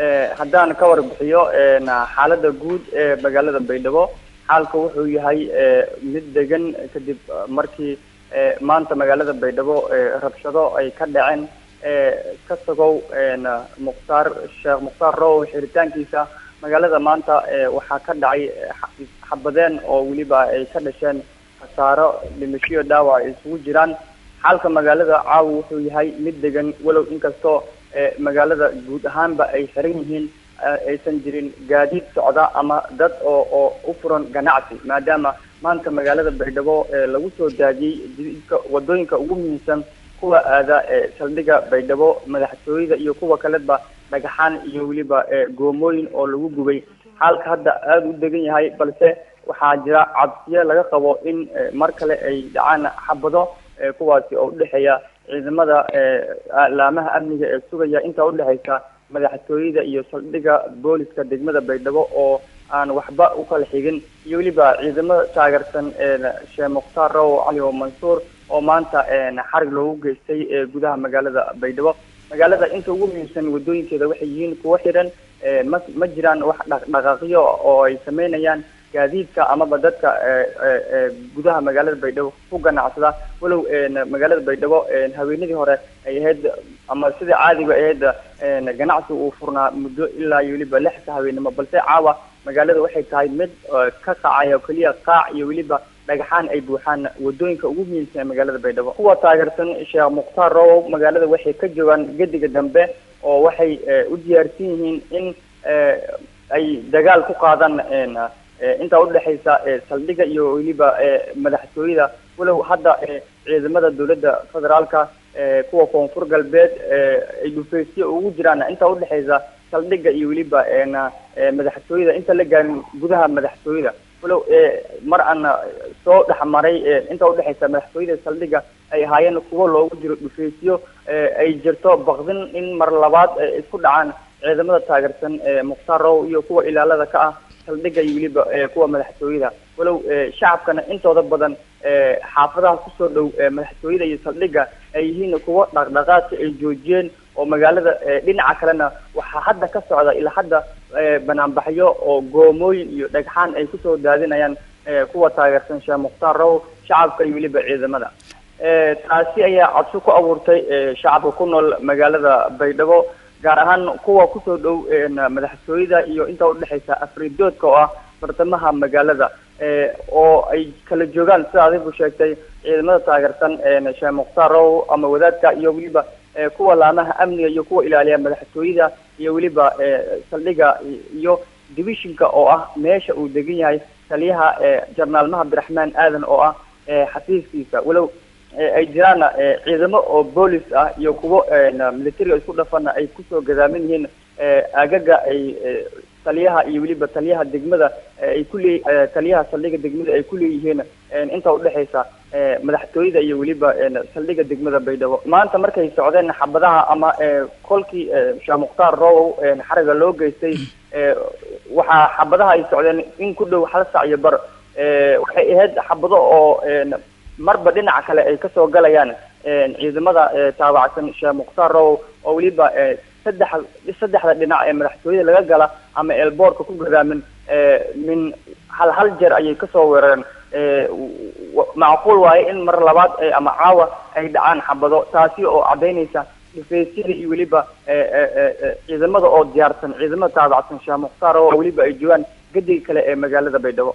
haddaan ka warbixiyo xaaladda guud ee magaalada Baydhabo xaalka wuxuu yahay mid degan kadib markii maanta magaalada Baydhabo rabshado ay ka dhaceen ka tagow Sheekh Mukhtaar Row xiritaankiisa magaalada maanta waxaa ka dhacay xabadeen oo waliba ay ka dhasheen khasaaro dhimasho dhaawac isugu jiraan xaalka magaalada caawa wuxuu yahay mid degan walow inkastoo magaalada guud ahaanba ay xiran yihiin aysan jirin gaadiid socda ama dad oo u furan ganacsi maadaama maanta magaalada Baydhabo lagu soo daadiyay wadooyinka ugu muhiimsan kuwa aada saldhiga Baydhabo madaxtooyada iyo kuwa kaleba dhagaxaan iyo waliba goomooyin oo lagu gubay xaalka hadda aad u degan yahay balse waxaa jira cabsiyo laga qabo in mar kale ay dhacaan xabado kuwaasi oo u dhaxeeya ciidamada laamaha amniga ee sugaya inta u dhaxaysa madaxtooyada iyo saldhiga booliska degmada Baydhabo oo aan waxba u kala xigin iyo waliba ciidamada taageersan Sheekh Mukhtaar Row Ali Mansuur oo maanta xarig loogu geystay gudaha magaalada Baydhabo magaalada inta ugu muhiimsan wadooyinkeeda waxay yihiin kuwa xiran ma jiraan wax dhaqdhaqaaqyo oo ay sameynayaan gaadiidka ama dadka gudaha magaalada Baydhabo ku ganacsada walow magaalada Baydhabo haweenadii hore ay ahayd ama sida caadiga ahayd ganacsi uu furnaa muddo ilaa waliba 6 haweenimo balse caawa magaalada waxay tahay mid ka qacayo kaliya qaac iyo waliba dhagaxaan ay buuxaan wadooyinka ugu muhiimsan magaalada Baydhabo kuwa taageersan Sheekh Mukhtaar Row magaalada waxay ka joogaan gadiga dambe oo waxay u diyaarsan yihiin in ay dagaal ku qaadaan inta u dhaxaysa saldhiga iyo waliba madaxtooyada walow hadda ciidamada dawladda federaalka kuwa koonfur galbeed ay dhufeysyo ugu jiraan inta u dhaxaysa saldhiga iyo waliba madaxtooyada inta la gaarin gudaha madaxtooyada walow mar aan soo dhaxmaray inta u dhaxaysa madaxtooyada saldhiga ay ahaayeen kuwa loogu jiro dhufeysyo ay jirto baqdin in mar labaad isku dhacaan ciidamada taageersan Mukhtaar Row iyo kuwa ilaalada ka ah saldhiga iyo waliba kuwa madaxtooyada walow shacabkana intooda badan xaafadaha ku soo dhow madaxtooyada iyo saldhiga ay yihiin kuwa dhaqdhaqaaq ay joojiyeen oo magaalada dhinaca kalena waxa hadda ka socda ilaa hadda banaanbaxyo oo goomooyin iyo dhagxaan ay ku soo daadinayaan kuwa taageersan Sheekh Mukhtaar Row shacabka iyo waliba ciidamada taasi ayaa cabsi ku abuurtay shacabka ku nool magaalada Baydhabo gaar ahaan kuwa ku soo dhow madaxtooyada iyo inta u dhaxaysa Afridoodka oo ah bartamaha magaalada oo ay kala joogaan sida adigu sheegtay ciidamada taageersan Sheekh Mukhtaar Row ama wadaadka iyo waliba kuwa laamaha amniga iyo kuwa ilaaliya madaxtooyada iyo waliba saldhiga iyo divisionka oo ah meesha uu degan yahay taliyaha General Abdiraxmaan Aadan oo ah xafiiskiisa walow ay jiraan ciidamo oo boolis ah iyo kuwa military isku dhafana ay ku soo gadaamin yihiin agaga ay taliyaha iyo waliba taliyaha degmada ay kulli taliyaha saldhiga degmada ay kulli yihiin inta u dhaxaysa madaxtooyada iyo waliba saldhiga degmada Baydhabo maanta markay socdeen xabadaha ama kolkii Sheekh Mukhtaar Row xariga loo geystay waxa xabadaha ay socdeen in ku dhow hal saac iyo bar waxay ahayd xabado oo marba dhinaca kale ay ka soo galayaan ciidamada taabacsan Sheekh Mukhtaar Row oo waliba saddexda dhinac ee madaxtooyada laga gala ama elboorka ku gadaamin min hal jeer ayay ka soo weerareen macquul waaye in mar labaad ama caawa ay dhacaan xabado taasi oo cadeynaysa dhufeysida iyo waliba ciidamada oo diyaarsan ciidamada taabacsan Sheekh Mukhtaar Row waliba ay joogaan gadiga kale ee magaalada Baydhabo